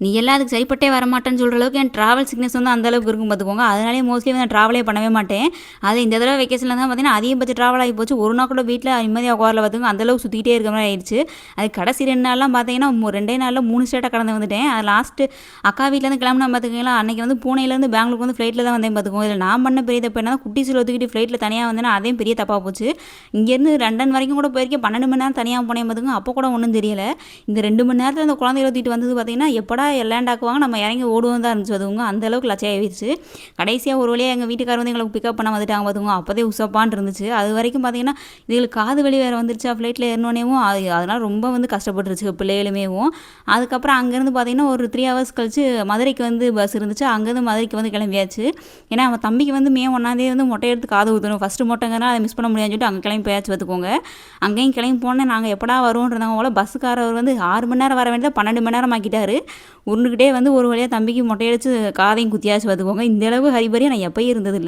நீ எல்லாம் அதுக்கு சரிப்பட்டே வரமாட்டேன்னு சொல்கிற அளவுக்கு என் ட்ராவல் சிக்னஸ் வந்து அந்த அளவுக்கு இருக்கும் பார்த்துக்கோங்க. அதனாலே மோஸ்ட்லி வந்து நான் ட்ராவலே பண்ணவே மாட்டேன். அது இந்த தடவை வெக்கேஷனில் தான் பார்த்தீங்கன்னா அதிகபட்ச ட்ராவல் ஆகி போச்சு. ஒரு நாள் கூட வீட்டில் நிம்மதியாக உட்காரல பார்த்துக்கோங்க. அந்தளவுக்கு சுற்றிக்கிட்டே இருக்கிற மாதிரி ஆயிடுச்சு. அது கடைசி 2 நாள்லாம் பார்த்தீங்கன்னா 2 நாளில் 3 ஸ்டேட்டை கடந்து வந்துட்டேன். அது லாஸ்ட்டு அக்கா வீட்டிலேருந்து கிளம்புனா பார்த்துக்கங்களா, அன்றைக்கி வந்து பூனேலேருந்து பெங்களூருக்கு வந்து ஃப்ளைட்டில் தான் வந்தேன் பார்த்துக்கோங்க. இதில் நான் பண்ண பெரிய தப்பு என்னன்னா குட்டிஸில் ஒத்துக்கிட்டு ஃப்ளைட்டில் தனியாக வந்தேன்னா அதையும் பெரிய தப்பாக போச்சு. இங்கேருந்து லண்டன் வரைக்கும் கூட போயிருக்கேன். 12 மணி நேரம் தனியாக போனேன் பார்த்துக்கோங்க. அப்போ கூட ஒன்றும் தெரியல. இந்த 2 மணி நேரத்தில் இந்த குழந்தைய ஊற்றிட்டு வந்தது பார்த்தீங்கன்னா எப்படா லேண்ட் ஆக்குவாங்க நம்ம இறங்கி ஓடுவோம் தான் இருந்துச்சு அதுவும். அந்தளவுக்கு லட்சம் கடைசியாக ஒரு வழியாக எங்கள் வீட்டுக்கார் வந்து எங்களுக்கு பிக்கப் பண்ண வந்துட்டாங்க பார்த்துங்க. அப்போதே உசப்பான் இருந்துச்சு. அது வரைக்கும் பார்த்தீங்கன்னா இதுகளுக்கு காது வலி வேறு வந்துருச்சா ஃப்ளைட்டில் ஏறினோடனேவும் அதனால் ரொம்ப வந்து கஷ்டப்பட்டுருச்சு பிள்ளைகளுமேவும். அதுக்கப்புறம் அங்கேருந்து பார்த்தீங்கன்னா ஒரு 3 ஹவர்ஸ் கழிச்சு மதுரைக்கு வந்து பஸ் இருந்துச்சு. அங்கேருந்து மதுரைக்கு வந்து கிளம்பியாச்சு. ஏன்னா அவன் தம்பிக்கு வந்து மே 1ஆம் தேதி வந்து மொட்டை எடுத்து காது ஊற்றணும். ஃபஸ்ட்டு மொட்டைங்கன்னா அதை மிஸ் பண்ண முடியாதுன்னு சொல்லிட்டு அங்கே கிளம்பி போயாச்சு பார்த்துக்கோங்க. அங்கேயும் கிளம்பி போனேன். நாங்கள் எப்படா வருவோன்றதாங்க போல் பஸ்ஸுக்காரர் வந்து 6 மணி நேரம் வர வேண்டியதை 12 மணி நேரம் ஆக்கிட்டாரு. உருண்டுக்கிட்டே வந்து ஒரு வழியாக தம்பிக்கு மொட்டையடிச்சு காதையும் குத்தியாச்சு பார்த்துக்கோங்க. இந்த அளவு ஹரிபரியாக நான் எப்பயும் இருந்ததில்லை.